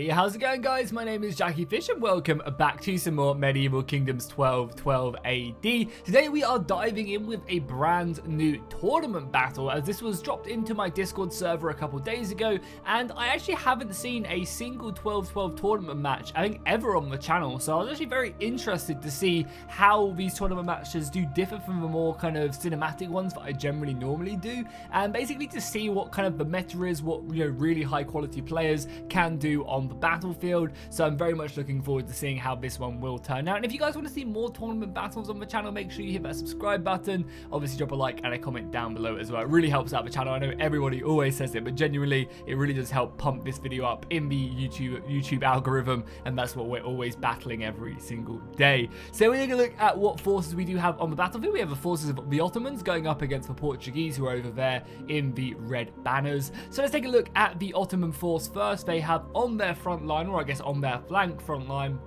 Hey, how's it going, guys? My name is Jackie Fish and welcome back to some more Medieval Kingdoms 1212 AD. Today we are diving in with a brand new tournament battle, as this was dropped into my Discord server a couple days ago, and I actually haven't seen a single 1212 tournament match, I think, ever on the channel. So I was actually very interested to see how these tournament matches do differ from the more kind of cinematic ones that I generally normally do, and basically to see what kind of the meta is, what really high quality players can do on the battlefield. So I'm very much looking forward to seeing how this one will turn out. And if you guys want to see more tournament battles on the channel, make sure you hit that subscribe button. Obviously drop a like and a comment down below as well. It really helps out the channel. I know everybody always says it, but genuinely it really does help pump this video up in the YouTube algorithm, and that's what we're always battling every single day. So we're going to look at what forces we do have on the battlefield. We have the forces of the Ottomans going up against the Portuguese, who are over there in the red banners. So let's take a look at the Ottoman Force first. They have on their front line, or I guess on their flank front line,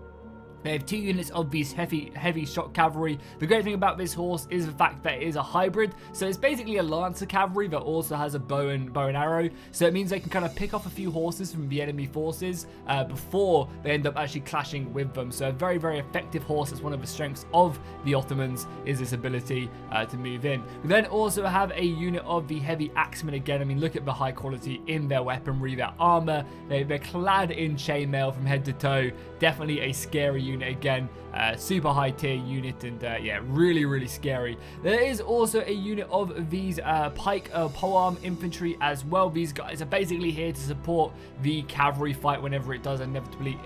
they have 2 units of these heavy shock cavalry. The great thing about this horse is the fact that it is a hybrid, so it's basically a lancer cavalry that also has a bow and arrow. So it means they can kind of pick off a few horses from the enemy forces before they end up actually clashing with them. So a very, very effective horse. It's one of the strengths of the Ottomans, is this ability to move in. We then also have a unit of the heavy axemen again. I mean, look at the high quality in their weaponry, their armor. They're clad in chainmail from head to toe. Definitely a scary unit again, super high tier unit, and yeah, really scary. There is also a unit of these pike polearm infantry as well. These guys are basically here to support the cavalry fight whenever it does inevitably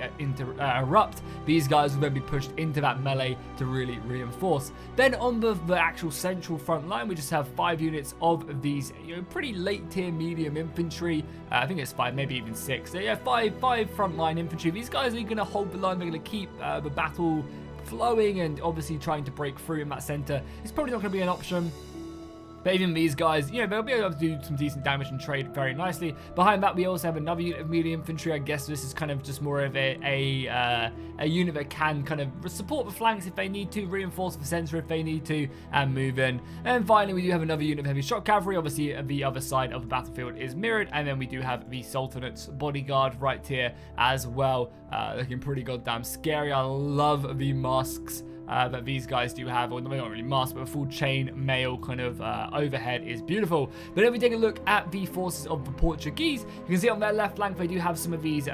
erupt. These guys will then be pushed into that melee to really reinforce. Then on the actual central front line, we just have 5 units of these pretty late tier medium infantry. I think it's 5, maybe even 6. So yeah, 5 frontline infantry. These guys are going to hold the line. They're going to keep the battle flowing, and obviously trying to break through in that center is probably not going to be an option. But even these guys, they'll be able to do some decent damage and trade very nicely. Behind that, we also have another unit of medium infantry. I guess this is kind of just more of a unit that can kind of support the flanks if they need to, reinforce the center if they need to, and move in. And finally, we do have another unit of heavy shock cavalry. Obviously, the other side of the battlefield is mirrored. And then we do have the Sultanate's bodyguard right here as well, looking pretty goddamn scary. I love the masks that these guys do have, or not really masks, but a full chain mail kind of overhead is beautiful. But if we take a look at the forces of the Portuguese, you can see on their left flank they do have some of these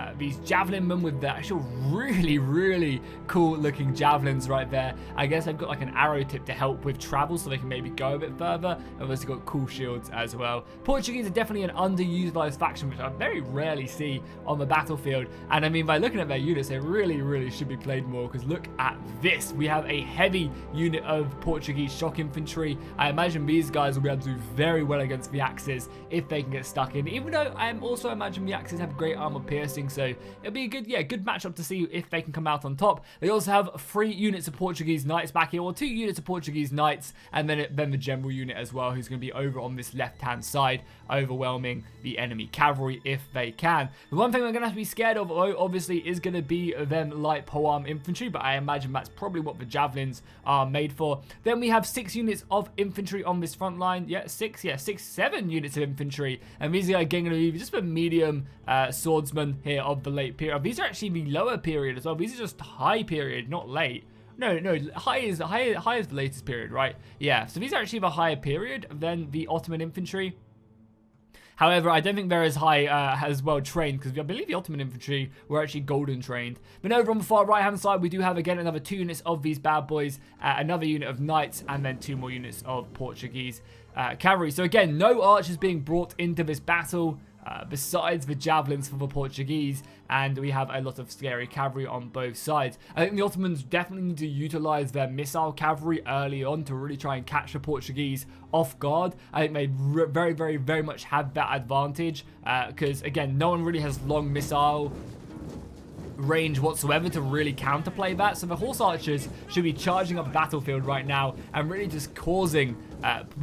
javelin men with the actual really cool looking javelins right there. I guess they've got like an arrow tip to help with travel, so they can maybe go a bit further. They've also got cool shields as well. Portuguese are definitely an underutilized faction, which I very rarely see on the battlefield. And I mean, by looking at their units, they really should be played more, because look at this. We have a heavy unit of Portuguese shock infantry. I imagine these guys will be able to do very well against the axes if they can get stuck in, even though I also imagine the axes have great armor piercing, so it'll be a good matchup to see if they can come out on top. They also have 3 units of Portuguese knights back here, or 2 units of Portuguese knights, and then the general unit as well, who's going to be over on this left hand side, overwhelming the enemy cavalry if they can. The one thing we're going to have to be scared of, obviously, is going to be them light polearm infantry, but I imagine that's probably what the javelins are made for. Then we have 6 units of infantry on this front line. Yeah, 7 units of infantry, and these are again going to be just the medium swordsmen here of the late period. These are actually the lower period as well. These are just high period, not late. No, high is the latest period, right? Yeah, so these are actually the higher period than the Ottoman infantry. However, I don't think they're as high, as well trained, because I believe the Ottoman infantry were actually golden trained. But over on the far right hand side, we do have again another 2 units of these bad boys, another unit of knights, and then 2 more units of Portuguese cavalry. So again, no archers being brought into this battle, besides the javelins for the Portuguese, and we have a lot of scary cavalry on both sides. I think the Ottomans definitely need to utilize their missile cavalry early on to really try and catch the Portuguese off guard. I think they very much have that advantage, because again, no one really has long missile range whatsoever to really counterplay that. So the horse archers should be charging up the battlefield right now and really just causing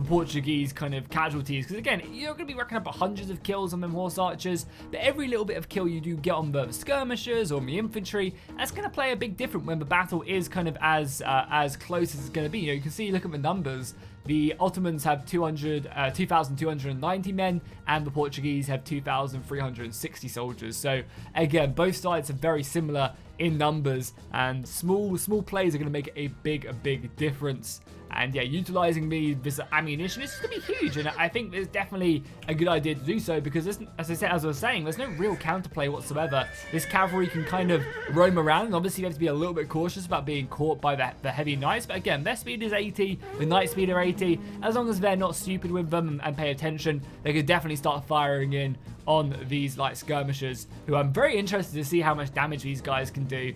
Portuguese kind of casualties, because again, you're going to be racking up hundreds of kills on them horse archers, but every little bit of kill you do get on the skirmishers or the infantry, that's going to play a big difference when the battle is kind of as close as it's going to be. You know, you can see, look at the numbers. The Ottomans have 2,290 men, and the Portuguese have 2,360 soldiers. So again, both sides are very similar in numbers, and small plays are going to make a big difference. And yeah, utilizing this ammunition is going to be huge, and I think it's definitely a good idea to do so, because as I was saying, there's no real counterplay whatsoever. This cavalry can kind of roam around, and obviously you have to be a little bit cautious about being caught by the heavy knights, but again, their speed is 80, the knight speed are 80. As long as they're not stupid with them and pay attention, they could definitely start firing in on these light skirmishers, who I'm very interested to see how much damage these guys can do,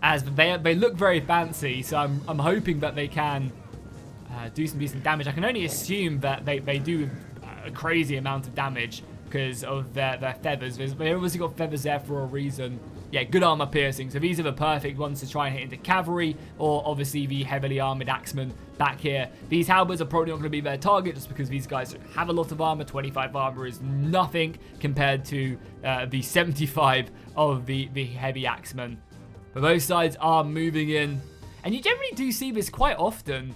as they look very fancy. So I'm hoping that they can do some decent damage. I can only assume that they do a crazy amount of damage because of their feathers. They obviously got feathers there for a reason. Yeah, good armor piercing. So these are the perfect ones to try and hit into cavalry, or obviously the heavily armored axemen back here. These halberds are probably not going to be their target just because these guys have a lot of armor. 25 armor is nothing compared to the 75 of the heavy axemen. But both sides are moving in, and you generally do see this quite often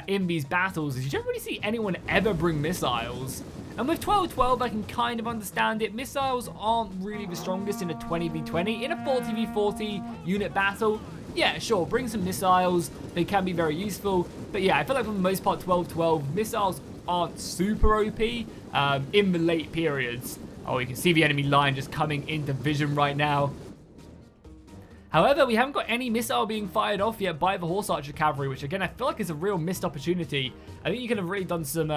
in these battles, is you don't really see anyone ever bring missiles. And with 12-12, I can kind of understand it. Missiles aren't really the strongest in a 20v20. In a 40v40 unit battle, yeah, sure, bring some missiles. They can be very useful. But yeah, I feel like for the most part, 12-12, missiles aren't super OP in the late periods. Oh, you can see the enemy line just coming into vision right now. However, we haven't got any missile being fired off yet by the horse archer cavalry, which again, I feel like is a real missed opportunity. I think you could have really done some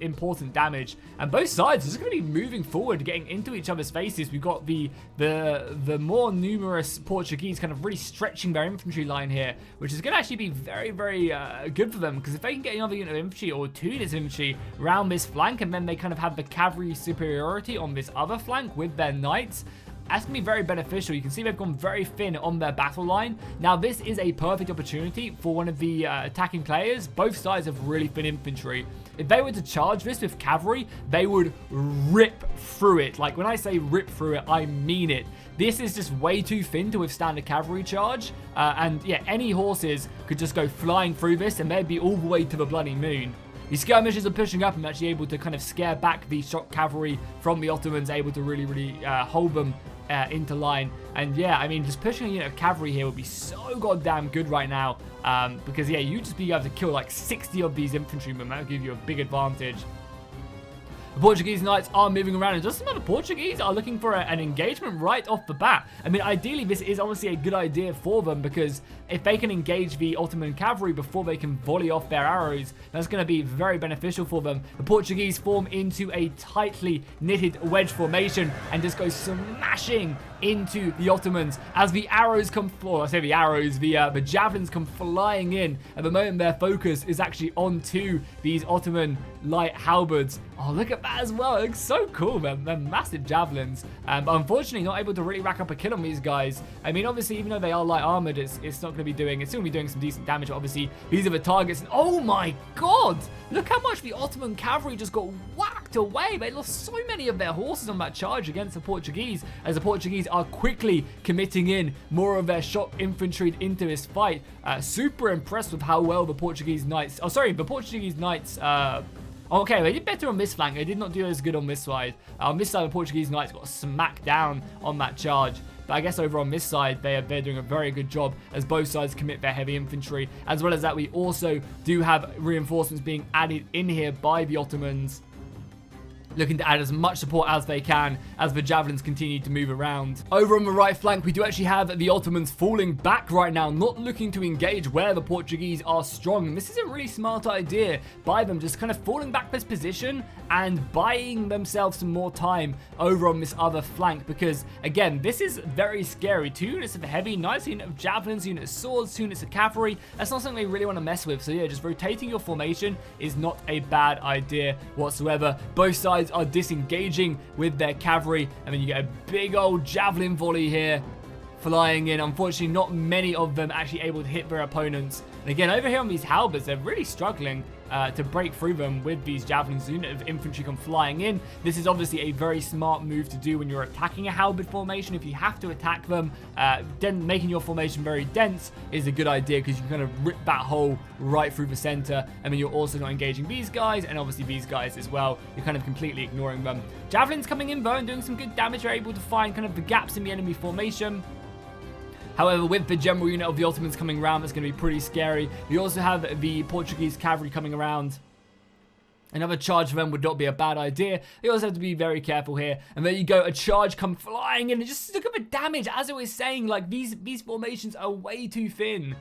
important damage. And both sides are just going to be moving forward, getting into each other's faces. We've got the more numerous Portuguese kind of really stretching their infantry line here, which is going to actually be very good for them, because if they can get another unit of infantry or 2 units of infantry around this flank, and then they kind of have the cavalry superiority on this other flank with their knights, that's going to be very beneficial. You can see they've gone very thin on their battle line. Now, this is a perfect opportunity for one of the attacking players. Both sides have really thin infantry. If they were to charge this with cavalry, they would rip through it. Like, when I say rip through it, I mean it. This is just way too thin to withstand a cavalry charge. And yeah, any horses could just go flying through this, and they'd be all the way to the bloody moon. The skirmishers are pushing up and actually able to kind of scare back the shock cavalry from the Ottomans, able to really hold them into line. And yeah, I mean, just pushing a unit of cavalry here would be so goddamn good right now, because yeah, you'd just be able to kill like 60 of these infantrymen. That would give you a big advantage. The Portuguese knights are moving around, and just some of the Portuguese are looking for an engagement right off the bat. I mean, ideally, this is obviously a good idea for them, because if they can engage the Ottoman cavalry before they can volley off their arrows, that's going to be very beneficial for them. The Portuguese form into a tightly knitted wedge formation and just go smashing into the Ottomans as the arrows come, or I say the arrows, the javelins come flying in. At the moment, their focus is actually onto these Ottoman light halberds. Oh, look at that as well. It looks so cool, man. They're massive javelins. But unfortunately, not able to really rack up a kill on these guys. I mean, obviously, even though they are light armored, it's not going to be doing, it's still going to be doing some decent damage. But obviously, these are the targets. And oh my god! Look how much the Ottoman cavalry just got whacked away. They lost so many of their horses on that charge against the Portuguese, as the Portuguese are quickly committing in more of their shock infantry into this fight. Super impressed with how well the Portuguese knights, okay, they did better on this flank. They did not do as good on this side. On this side, the Portuguese knights got smacked down on that charge. But I guess over on this side, they're doing a very good job as both sides commit their heavy infantry. As well as that, we also do have reinforcements being added in here by the Ottomans, looking to add as much support as they can as the javelins continue to move around. Over on the right flank, we do actually have the Ottomans falling back right now, not looking to engage where the Portuguese are strong. And this is a really smart idea by them, just kind of falling back this position and buying themselves some more time over on this other flank, because again, this is very scary. 2 units of heavy, nice unit of javelins, unit of swords, 2 units of cavalry. That's not something they really want to mess with. So yeah, just rotating your formation is not a bad idea whatsoever. Both sides are disengaging with their cavalry, and then you get a big old javelin volley here flying in. Unfortunately, not many of them actually able to hit their opponents. And And again, over here on these halberds, they're really struggling to break through them with these javelins. The unit of infantry come flying in. This is obviously a very smart move to do when you're attacking a halberd formation. If you have to attack them, then making your formation very dense is a good idea, because you can kind of rip that hole right through the center, and then you're also not engaging these guys, and obviously these guys as well. You're kind of completely ignoring them. Javelins coming in though and doing some good damage. You're able to find kind of the gaps in the enemy formation. However, with the general unit of the Ottomans coming around, that's going to be pretty scary. We also have the Portuguese cavalry coming around. Another charge for them would not be a bad idea. You also have to be very careful here. And there you go, a charge come flying in. And just look at the damage. As I was saying, like, these formations are way too thin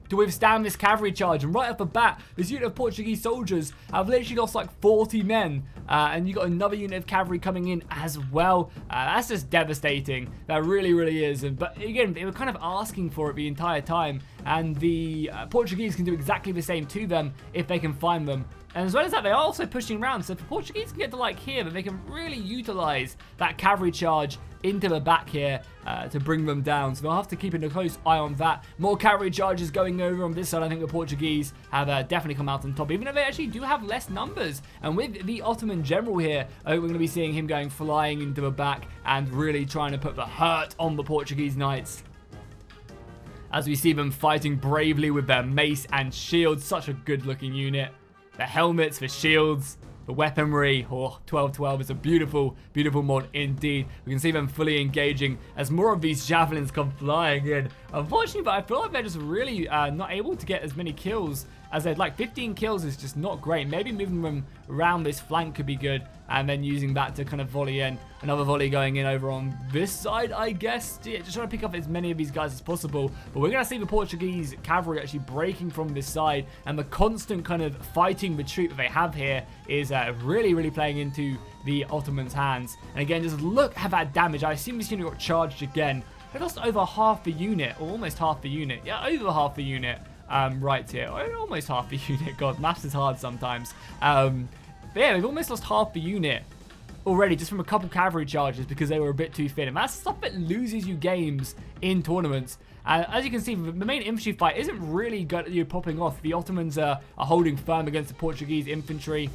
to withstand this cavalry charge. And right off the bat, this unit of Portuguese soldiers have literally lost like 40 men. And you got another unit of cavalry coming in as well. That's just devastating. That really, really is. But again, they were kind of asking for it the entire time. And the Portuguese can do exactly the same to them if they can find them. And as well as that, they are also pushing around. So if the Portuguese can get to like here, then they can really utilize that cavalry charge into the back here to bring them down. So they'll have to keep a close eye on that. More cavalry charges going over on this side. I think the Portuguese have definitely come out on top, even though they actually do have less numbers. And with the Ottoman general here, we're going to be seeing him going flying into the back and really trying to put the hurt on the Portuguese knights, as we see them fighting bravely with their mace and shields. Such a good looking unit. The helmets, the shields, the weaponry. Oh, 1212 is a beautiful, beautiful mod indeed. We can see them fully engaging as more of these javelins come flying in. Unfortunately, but I feel like they're just really not able to get as many kills as they'd like. 15 kills is just not great. Maybe moving them around this flank could be good, and then using that to kind of volley in. Another volley going in over on this side, I guess. Yeah, just trying to pick up as many of these guys as possible. But we're going to see the Portuguese cavalry actually breaking from this side, and the constant kind of fighting retreat that they have here is really, really playing into the Ottomans' hands. And again, just look at that damage. I assume this unit got charged again. They lost over half the unit, or almost half the unit. Yeah, over half the unit. Right here, almost half the unit. God, maths is hard sometimes. But yeah, they've almost lost half the unit already just from a couple cavalry charges because they were a bit too thin. And that's stuff that loses you games in tournaments. As you can see, the main infantry fight isn't really popping off. The Ottomans are holding firm against the Portuguese infantry.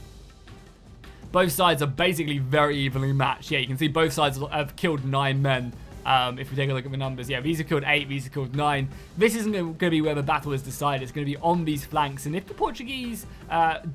Both sides are basically very evenly matched. Yeah, you can see both sides have killed 9 men. If we take a look at the numbers, yeah, these have killed 8, these have killed 9. This isn't going to be where the battle is decided. It's going to be on these flanks, and if the Portuguese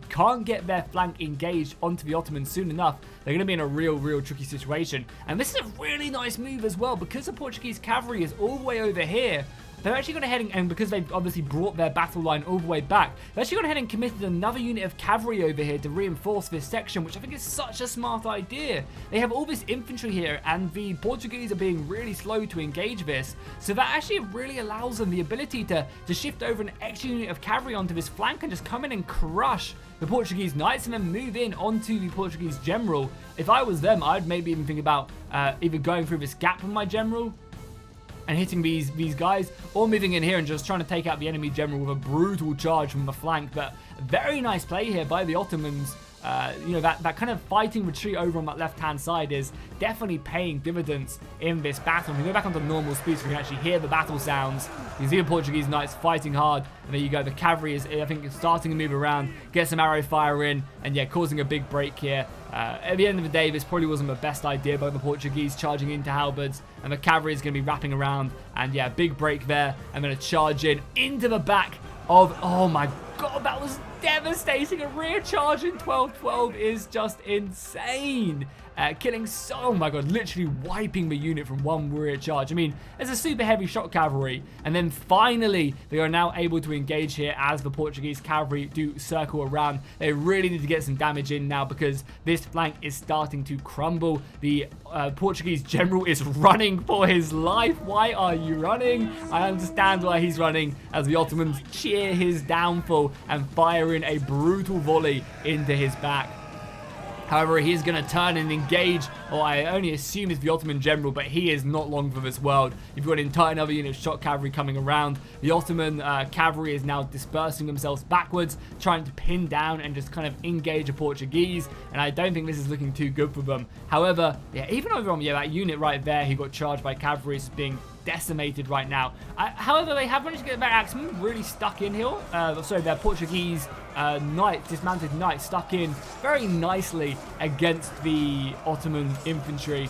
can't get their flank engaged onto the Ottomans soon enough, they're going to be in a real tricky situation. And this is a really nice move as well, because the Portuguese cavalry is all the way over here. They're actually going ahead and because they've obviously brought their battle line all the way back, they've actually gone ahead and committed another unit of cavalry over here to reinforce this section, which I think is such a smart idea. They have all this infantry here, and the Portuguese are being really slow to engage this, so that actually really allows them the ability to shift over an extra unit of cavalry onto this flank and just come in and crush the Portuguese knights and then move in onto the Portuguese general. If I was them, I'd maybe even think about either going through this gap with my general and hitting these guys, or moving in here and just trying to take out the enemy general with a brutal charge from the flank. But very nice play here by the Ottomans. You know, that kind of fighting retreat over on that left-hand side is definitely paying dividends in this battle. If we go back onto normal speed so we can actually hear the battle sounds, you can see the Portuguese knights fighting hard. And there you go, the cavalry is, I think, starting to move around, get some arrow fire in, and yeah, causing a big break here. At the end of the day, this probably wasn't the best idea by the Portuguese charging into halberds, and the cavalry is going to be wrapping around, and yeah, big break there. I'm going to charge in into the back of, oh my god, that was devastating. A rear charge in 1212 is just insane. Killing oh my god, literally wiping the unit from one rear charge. I mean, it's a super heavy shot cavalry, and then finally they are now able to engage here as the Portuguese cavalry do circle around. They really need to get some damage in now because this flank is starting to crumble. The Portuguese general is running for his life. Why are you running? I understand why he's running, as the Ottomans cheer his downfall and fire in a brutal volley into his back. However, he's going to turn and engage, or I only assume it's the Ottoman general, but he is not long for this world. You've got an entire another unit of shot cavalry coming around. The Ottoman cavalry is now dispersing themselves backwards, trying to pin down and just kind of engage the Portuguese, and I don't think this is looking too good for them. However, yeah, even over on that unit right there, he got charged by cavalry, being decimated right now. However, they have managed to get their axemen really stuck in here. Sorry, their Portuguese knights, dismounted knights, stuck in very nicely against the Ottoman infantry.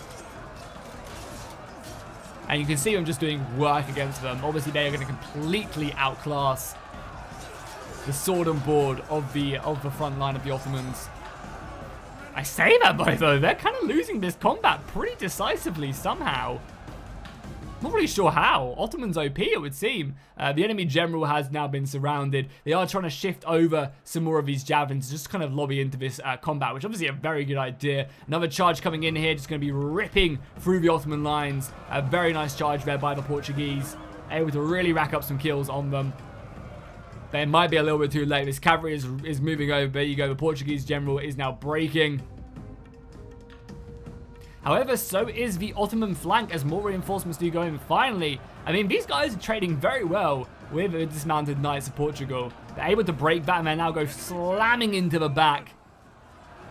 And you can see them just doing work against them. Obviously, they are going to completely outclass the sword and board of the front line of the Ottomans. I say that, though, they're kind of losing this combat pretty decisively somehow. Not really sure how. Ottoman's OP, it would seem. The enemy general has now been surrounded. They are trying to shift over some more of these javelins, just kind of lobby into this combat, which obviously a very good idea. Another charge coming in here, just going to be ripping through the Ottoman lines. A very nice charge there by the Portuguese, able to really rack up some kills on them. But it might be a little bit too late. This cavalry is moving over. There you go. The Portuguese general is now breaking. However, so is the Ottoman flank as more reinforcements do go in. Finally, I mean, these guys are trading very well with the dismounted knights of Portugal. They're able to break that and then now go slamming into the back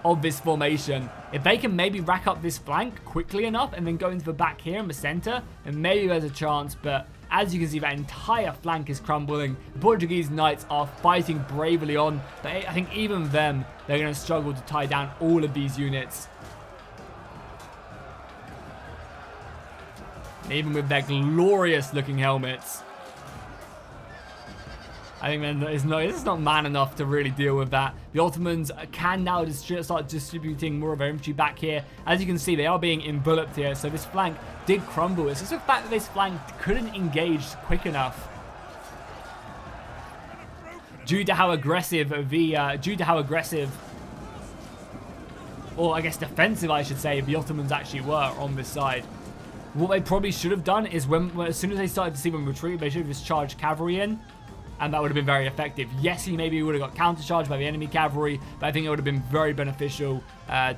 of this formation. If they can maybe rack up this flank quickly enough and then go into the back here in the center, then maybe there's a chance. But as you can see, that entire flank is crumbling. The Portuguese knights are fighting bravely on. But I think even them, they're going to struggle to tie down all of these units. Even with their glorious looking helmets, I think this is not man enough to really deal with that. The Ottomans can now start distributing more of their infantry back here. As you can see, they are being enveloped here, so this flank did crumble. It's just the fact that this flank couldn't engage quick enough due to how aggressive or I guess defensive, I should say, the Ottomans actually were on this side. What they probably should have done is as soon as they started to see them retreat, they should have just charged cavalry in, and that would have been very effective. Yes, he maybe would have got counter-charged by the enemy cavalry, but I think it would have been very beneficial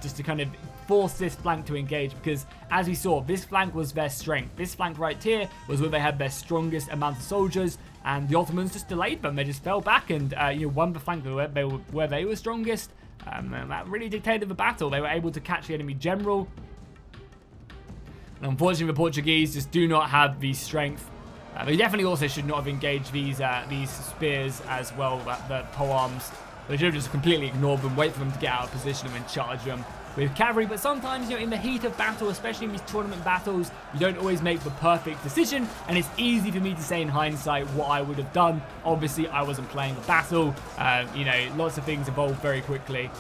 just to kind of force this flank to engage, because as we saw, this flank was their strength. This flank right here was where they had their strongest amount of soldiers, and the Ottomans just delayed them. They just fell back and won the flank where they were strongest. And that really dictated the battle. They were able to catch the enemy general. And unfortunately, the Portuguese just do not have the strength. They definitely also should not have engaged these spears as well, the polearms. They should have just completely ignored them, wait for them to get out of position and then charge them with cavalry. But sometimes, in the heat of battle, especially in these tournament battles, you don't always make the perfect decision, and it's easy for me to say in hindsight what I would have done. Obviously, I wasn't playing the battle. Lots of things evolve very quickly.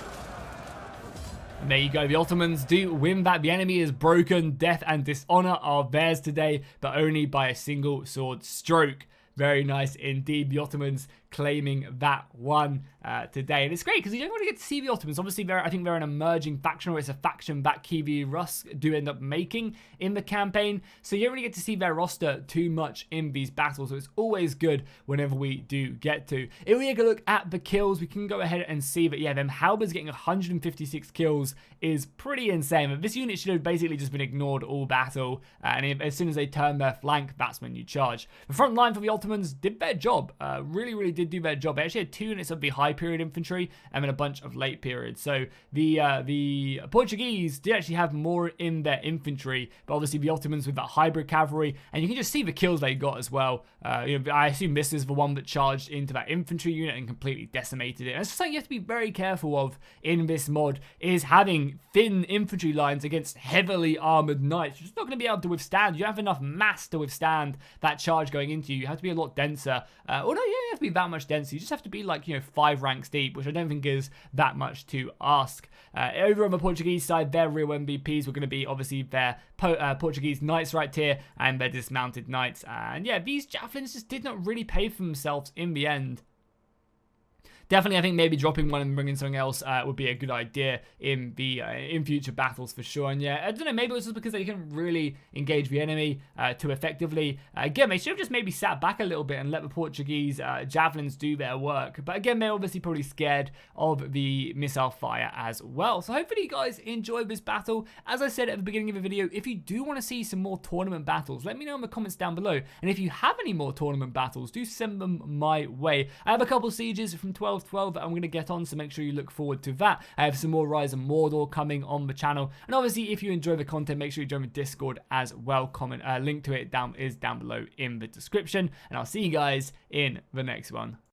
And there you go, the Ottomans do win that. The enemy is broken. Death and dishonor are theirs today, but only by a single sword stroke. Very nice indeed. The Ottomans claiming that one today. And it's great because you don't really get to see the Ottomans. Obviously, I think they're an emerging faction, or it's a faction that Kiwi Rus do end up making in the campaign. So you don't really get to see their roster too much in these battles. So it's always good whenever we do get to. If we take a look at the kills, we can go ahead and see that, yeah, them Halberds getting 156 kills is pretty insane. But this unit should have basically just been ignored all battle. As soon as they turn their flank, that's when you charge. The front line for the Ottomans did their job. Really did do their job. They actually had 2 units of the high period infantry and then a bunch of late period. So the Portuguese did actually have more in their infantry, but obviously the Ottomans with that hybrid cavalry, and you can just see the kills they got as well. I assume this is the one that charged into that infantry unit and completely decimated it. And it's something you have to be very careful of in this mod, is having thin infantry lines against heavily armored knights. You're just not going to be able to withstand. You don't have enough mass to withstand that charge going into you. You have to be a lot denser. Well, no, you don't have to be that much denser. You just have to be like, 5 ranks deep, which I don't think is that much to ask. Over on the Portuguese side, their real MVPs were going to be obviously their Portuguese knights right here and their dismounted knights. And yeah, these javelins just did not really pay for themselves in the end. Definitely, I think maybe dropping one and bringing something else would be a good idea in future battles for sure. And yeah, I don't know, maybe it was just because they couldn't really engage the enemy too effectively. Again, they should have just maybe sat back a little bit and let the Portuguese javelins do their work. But again, they're obviously probably scared of the missile fire as well. So hopefully you guys enjoyed this battle. As I said at the beginning of the video, if you do want to see some more tournament battles, let me know in the comments down below. And if you have any more tournament battles, do send them my way. I have a couple sieges from 12 1212 that I'm going to get on, so make sure you look forward to that. I have some more Rise of Mordor coming on the channel, and obviously if you enjoy the content, make sure you join the Discord as well. Link to it is down below in the description, and I'll see you guys in the next one.